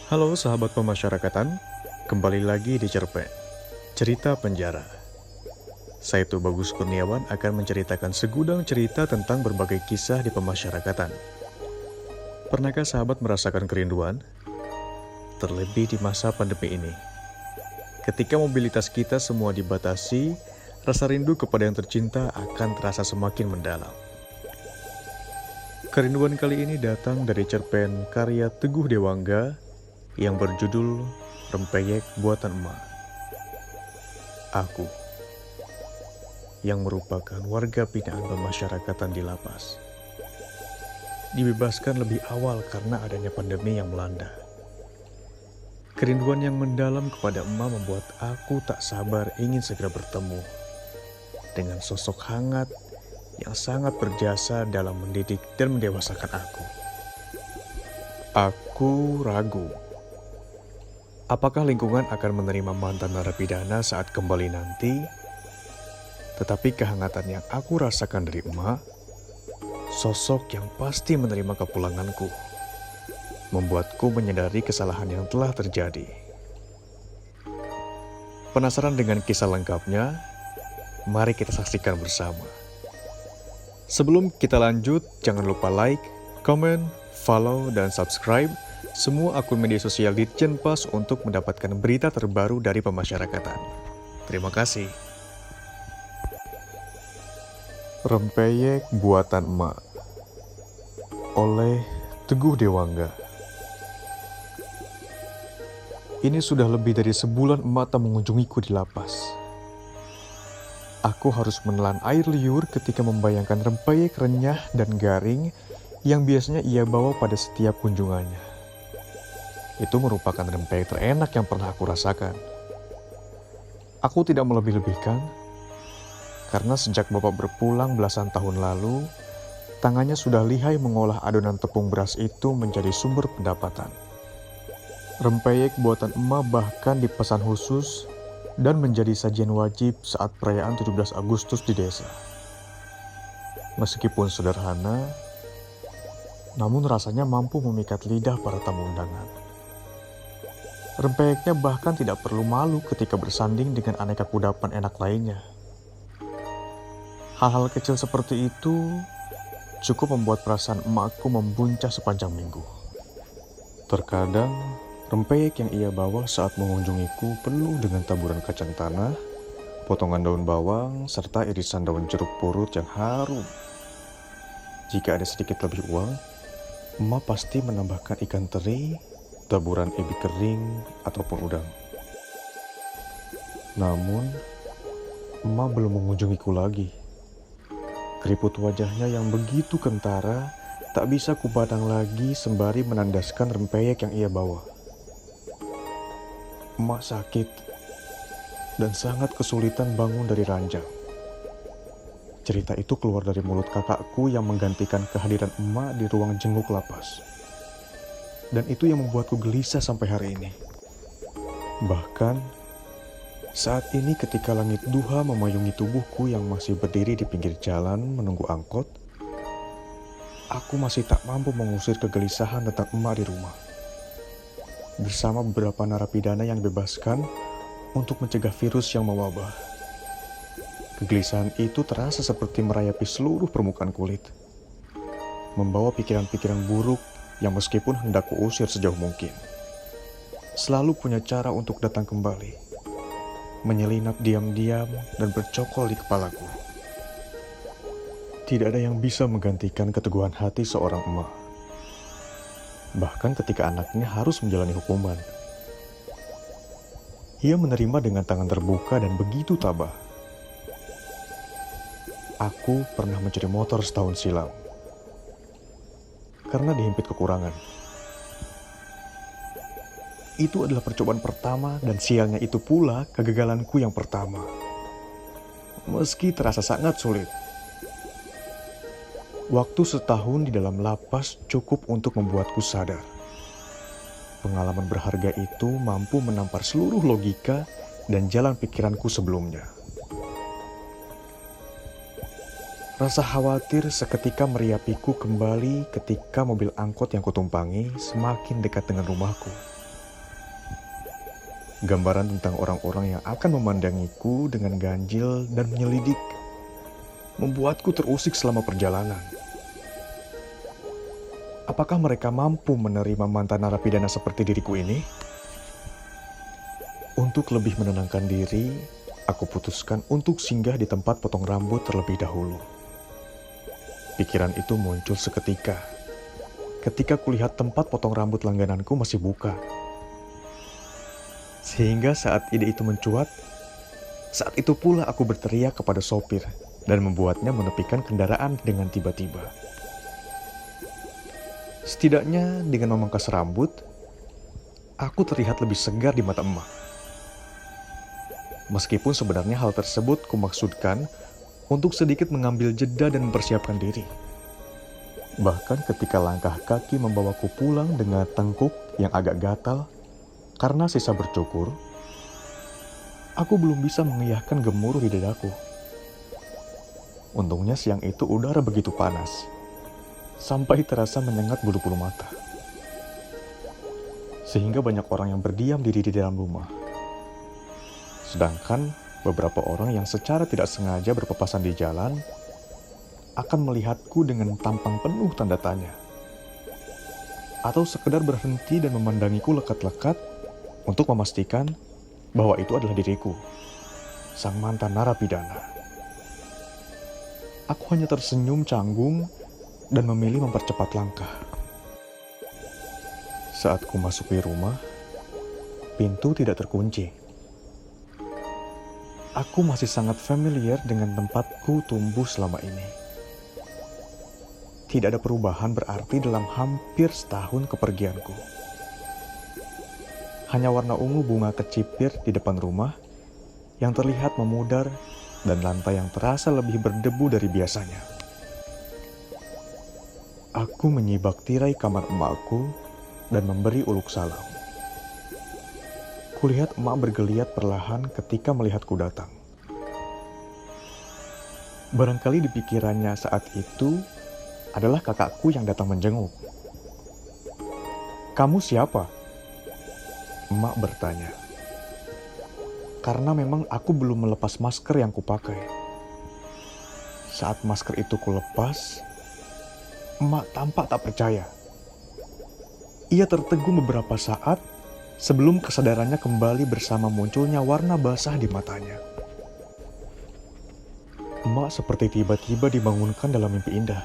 Halo sahabat pemasyarakatan, kembali lagi di Cerpen, Cerita Penjara. Saya itu Bagus Kurniawan akan menceritakan segudang cerita tentang berbagai kisah di pemasyarakatan. Pernahkah sahabat merasakan kerinduan? Terlebih di masa pandemi ini. Ketika mobilitas kita semua dibatasi, rasa rindu kepada yang tercinta akan terasa semakin mendalam. Kerinduan kali ini datang dari cerpen karya Teguh Dewangga yang berjudul Rempeyek Buatan Emak. Aku, yang merupakan warga binaan pemasyarakatan di lapas, dibebaskan lebih awal karena adanya pandemi yang melanda. Kerinduan yang mendalam kepada emak membuat aku tak sabar ingin segera bertemu dengan sosok hangat yang sangat berjasa dalam mendidik dan mendewasakan aku. Aku ragu, apakah lingkungan akan menerima mantan narapidana saat kembali nanti? Tetapi kehangatan yang aku rasakan dari emak, sosok yang pasti menerima kepulanganku, membuatku menyadari kesalahan yang telah terjadi. Penasaran dengan kisah lengkapnya? Mari kita saksikan bersama. Sebelum kita lanjut, jangan lupa like, comment, follow, dan subscribe semua akun media sosial Ditjen Pas untuk mendapatkan berita terbaru dari pemasyarakatan. Terima kasih. Rempeyek Buatan Emak oleh Teguh Dewangga. Ini sudah lebih dari sebulan emak tak mengunjungiku di lapas. Aku harus menelan air liur ketika membayangkan rempeyek renyah dan garing yang biasanya ia bawa pada setiap kunjungannya. Itu merupakan rempeyek terenak yang pernah aku rasakan. Aku tidak melebih-lebihkan, karena sejak bapak berpulang belasan tahun lalu, tangannya sudah lihai mengolah adonan tepung beras itu menjadi sumber pendapatan. Rempeyek buatan emak bahkan dipesan khusus dan menjadi sajian wajib saat perayaan 17 Agustus di desa. Meskipun sederhana, namun rasanya mampu memikat lidah para tamu undangan. Rempeyeknya bahkan tidak perlu malu ketika bersanding dengan aneka kudapan enak lainnya. Hal-hal kecil seperti itu cukup membuat perasaan emakku membuncah sepanjang minggu. Terkadang, rempeyek yang ia bawa saat mengunjungiku penuh dengan taburan kacang tanah, potongan daun bawang, serta irisan daun jeruk purut yang harum. Jika ada sedikit lebih uang, emak pasti menambahkan ikan teri, taburan ebi kering, ataupun udang. Namun, emak belum mengunjungiku lagi. Keriput wajahnya yang begitu kentara tak bisa kupandang lagi sembari menandaskan rempeyek yang ia bawa. Emak sakit dan sangat kesulitan bangun dari ranjang. Cerita itu keluar dari mulut kakakku yang menggantikan kehadiran emak di ruang jenguk lapas. Dan itu yang membuatku gelisah sampai hari ini. Bahkan, saat ini ketika langit duha memayungi tubuhku yang masih berdiri di pinggir jalan menunggu angkot, aku masih tak mampu mengusir kegelisahan tentang emak di rumah. Bersama beberapa narapidana yang dibebaskan untuk mencegah virus yang mewabah. Kegelisahan itu terasa seperti merayapi seluruh permukaan kulit. Membawa pikiran-pikiran buruk yang meskipun hendak kuusir sejauh mungkin, selalu punya cara untuk datang kembali, menyelinap diam-diam dan bercokol di kepalaku. Tidak ada yang bisa menggantikan keteguhan hati seorang emak. Bahkan ketika anaknya harus menjalani hukuman, ia menerima dengan tangan terbuka dan begitu tabah. Aku pernah mencuri motor setahun silam karena dihimpit kekurangan. Itu adalah percobaan pertama dan sialnya itu pula kegagalanku yang pertama. Meski terasa sangat sulit. Waktu setahun di dalam lapas cukup untuk membuatku sadar. Pengalaman berharga itu mampu menampar seluruh logika dan jalan pikiranku sebelumnya. Rasa khawatir seketika meriapiku kembali ketika mobil angkot yang kutumpangi semakin dekat dengan rumahku. Gambaran tentang orang-orang yang akan memandangiku dengan ganjil dan menyelidik, membuatku terusik selama perjalanan. Apakah mereka mampu menerima mantan narapidana seperti diriku ini? Untuk lebih menenangkan diri, aku putuskan untuk singgah di tempat potong rambut terlebih dahulu. Pikiran itu muncul seketika, ketika kulihat tempat potong rambut langgananku masih buka. Sehingga saat ide itu mencuat, saat itu pula aku berteriak kepada sopir dan membuatnya menepikan kendaraan dengan tiba-tiba. Setidaknya dengan memangkas rambut, aku terlihat lebih segar di mata emak. Meskipun sebenarnya hal tersebut kumaksudkan untuk sedikit mengambil jeda dan mempersiapkan diri. Bahkan ketika langkah kaki membawaku pulang dengan tengkuk yang agak gatal karena sisa bercukur, aku belum bisa mengiyakan gemuruh di dadaku. Untungnya siang itu udara begitu panas, sampai terasa menyengat bulu-bulu mata. Sehingga banyak orang yang berdiam diri di dalam rumah. Sedangkan beberapa orang yang secara tidak sengaja berpapasan di jalan akan melihatku dengan tampang penuh tanda tanya. Atau sekedar berhenti dan memandangiku lekat-lekat untuk memastikan bahwa itu adalah diriku, sang mantan narapidana. Aku hanya tersenyum canggung dan memilih mempercepat langkah. Saat ku masuki rumah, pintu tidak terkunci. Aku masih sangat familiar dengan tempatku tumbuh selama ini. Tidak ada perubahan berarti dalam hampir setahun kepergianku. Hanya warna ungu bunga kecipir di depan rumah yang terlihat memudar dan lantai yang terasa lebih berdebu dari biasanya. Aku menyibak tirai kamar emakku dan memberi uluk salam. Kulihat emak bergeliat perlahan ketika melihatku datang. Barangkali di pikirannya saat itu adalah kakakku yang datang menjenguk. "Kamu siapa?" Emak bertanya. Karena memang aku belum melepas masker yang kupakai. Saat masker itu kulepas, emak tampak tak percaya. Ia tertegun beberapa saat sebelum kesadarannya kembali bersama munculnya warna basah di matanya. Emak seperti tiba-tiba dibangunkan dalam mimpi indah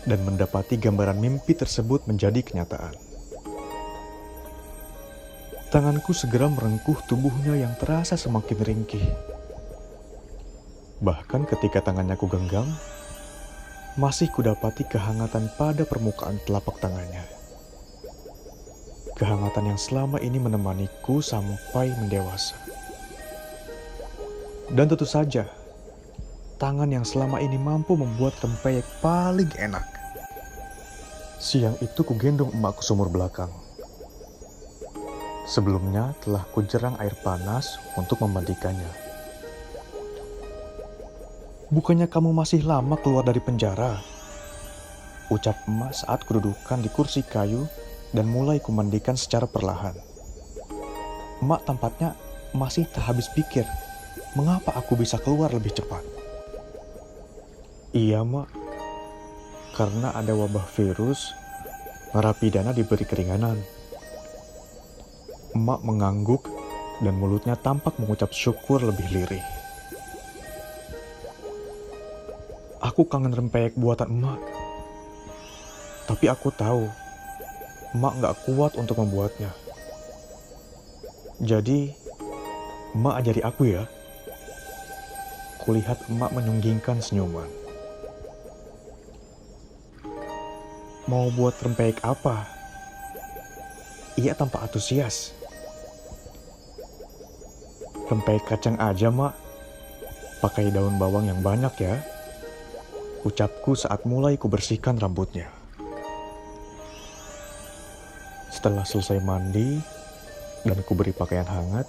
dan mendapati gambaran mimpi tersebut menjadi kenyataan. Tanganku segera merengkuh tubuhnya yang terasa semakin ringkih. Bahkan ketika tangannya ku genggam, masih kudapati kehangatan pada permukaan telapak tangannya. Kehangatan yang selama ini menemaniku sampai mendewasa. Dan tentu saja, tangan yang selama ini mampu membuat rempeyek paling enak. Siang itu ku gendong emakku sumur belakang. Sebelumnya telah kujerang air panas untuk memandikannya. "Bukannya kamu masih lama keluar dari penjara?" ucap emak saat kududukan di kursi kayu dan mulai kumandikan secara perlahan. Emak tampaknya masih tak habis pikir mengapa aku bisa keluar lebih cepat. "Iya, Mak. Karena ada wabah virus, narapidana diberi keringanan." Emak mengangguk dan mulutnya tampak mengucap syukur lebih lirih. Aku kangen rempeyek buatan emak. Tapi aku tahu, emak gak kuat untuk membuatnya. Jadi, emak ajari aku ya. Kulihat emak menyunggingkan senyuman. "Mau buat rempeyek apa?" Ia tampak antusias. "Rempeyek kacang aja, Mak. Pakai daun bawang yang banyak ya," ucapku saat mulai kubersihkan rambutnya. Setelah selesai mandi dan kuberi pakaian hangat,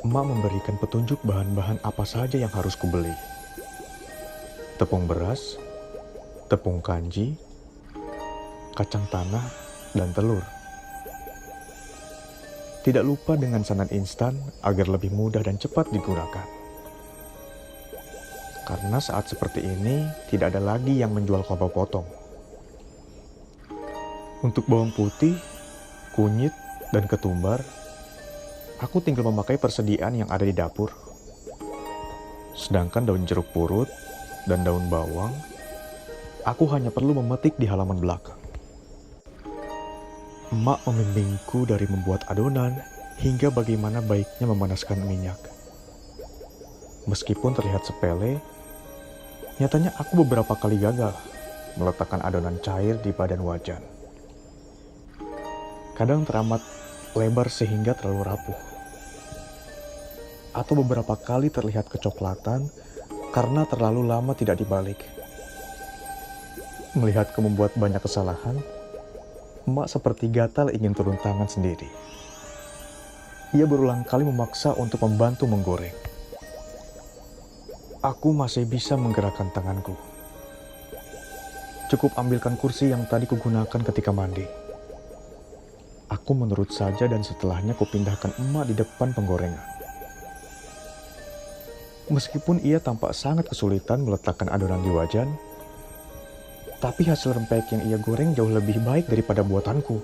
emak memberikan petunjuk bahan-bahan apa saja yang harus kubeli. Tepung beras, tepung kanji, kacang tanah, dan telur. Tidak lupa dengan santan instan agar lebih mudah dan cepat digunakan. Karena saat seperti ini tidak ada lagi yang menjual kelapa potong. Untuk bawang putih, kunyit, dan ketumbar, aku tinggal memakai persediaan yang ada di dapur. Sedangkan daun jeruk purut dan daun bawang, aku hanya perlu memetik di halaman belakang. Emak membimbingku dari membuat adonan hingga bagaimana baiknya memanaskan minyak. Meskipun terlihat sepele, nyatanya aku beberapa kali gagal meletakkan adonan cair di badan wajan. Kadang teramat lebar sehingga terlalu rapuh. Atau beberapa kali terlihat kecoklatan karena terlalu lama tidak dibalik. Melihatku membuat banyak kesalahan, emak seperti gatal ingin turun tangan sendiri. Ia berulang kali memaksa untuk membantu menggoreng. Aku masih bisa menggerakkan tanganku. Cukup ambilkan kursi yang tadi kugunakan ketika mandi. Aku menurut saja dan setelahnya kupindahkan emak di depan penggorengan. Meskipun ia tampak sangat kesulitan meletakkan adonan di wajan, tapi hasil rempeyek yang ia goreng jauh lebih baik daripada buatanku.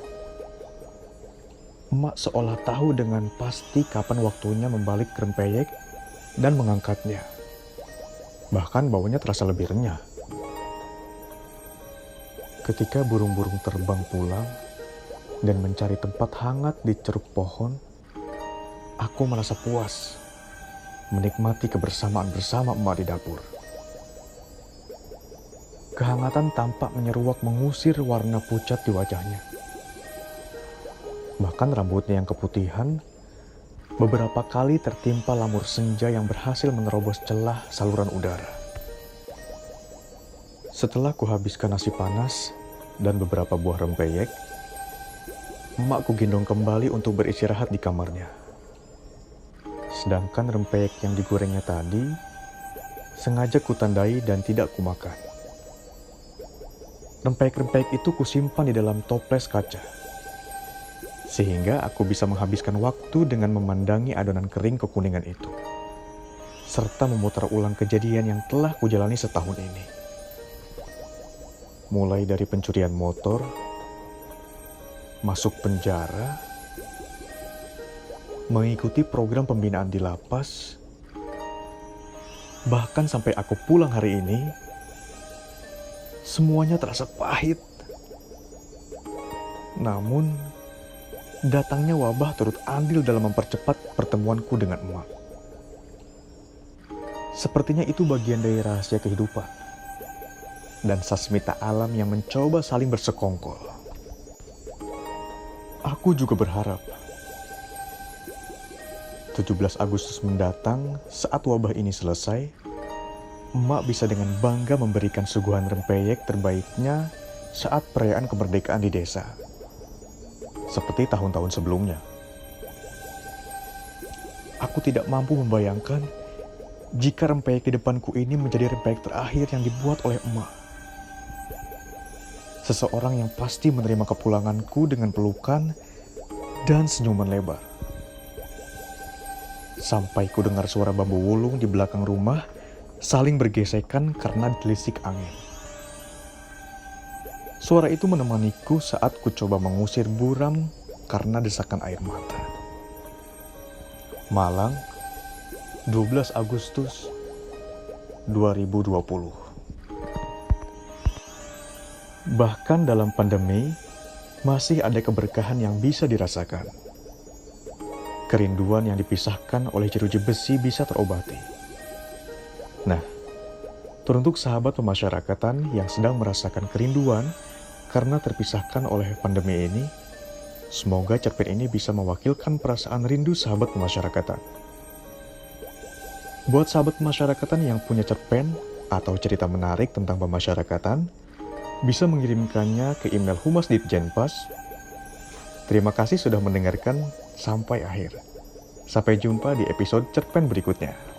Emak seolah tahu dengan pasti kapan waktunya membalik rempeyek dan mengangkatnya. Bahkan baunya terasa lebih renyah. Ketika burung-burung terbang pulang dan mencari tempat hangat di ceruk pohon, aku merasa puas menikmati kebersamaan bersama emak di dapur. Kehangatan tampak menyeruak mengusir warna pucat di wajahnya. Bahkan rambutnya yang keputihan beberapa kali tertimpa lamur senja yang berhasil menerobos celah saluran udara. Setelah kuhabiskan nasi panas dan beberapa buah rempeyek, emak kugendong kembali untuk beristirahat di kamarnya. Sedangkan rempeyek yang digorengnya tadi sengaja kutandai dan tidak kumakan. Rempeyek-rempeyek itu kusimpan di dalam toples kaca, sehingga aku bisa menghabiskan waktu dengan memandangi adonan kering kekuningan itu, serta memutar ulang kejadian yang telah kujalani setahun ini. Mulai dari pencurian motor, masuk penjara, mengikuti program pembinaan di lapas, bahkan sampai aku pulang hari ini, semuanya terasa pahit. Namun, datangnya wabah turut andil dalam mempercepat pertemuanku dengan emak. Sepertinya itu bagian dari rahasia kehidupan dan sasmita alam yang mencoba saling bersekongkol. Aku juga berharap 17 Agustus mendatang, saat wabah ini selesai, emak bisa dengan bangga memberikan suguhan rempeyek terbaiknya saat perayaan kemerdekaan di desa, seperti tahun-tahun sebelumnya. Aku tidak mampu membayangkan jika rempeyek di depanku ini menjadi rempeyek terakhir yang dibuat oleh emak. Seseorang yang pasti menerima kepulanganku dengan pelukan dan senyuman lebar. Sampai ku dengar suara bambu wulung di belakang rumah saling bergesekan karena ditelisik angin. Suara itu menemaniku saat ku coba mengusir buram karena desakan air mata. Malang, 12 Agustus 2020. Bahkan dalam pandemi, masih ada keberkahan yang bisa dirasakan. Kerinduan yang dipisahkan oleh jeruji besi bisa terobati. Nah, teruntuk sahabat pemasyarakatan yang sedang merasakan kerinduan karena terpisahkan oleh pandemi ini, semoga cerpen ini bisa mewakilkan perasaan rindu sahabat pemasyarakatan. Buat sahabat pemasyarakatan yang punya cerpen atau cerita menarik tentang pemasyarakatan, bisa mengirimkannya ke email Humas Ditjenpas. Terima kasih sudah mendengarkan sampai akhir. Sampai jumpa di episode cerpen berikutnya.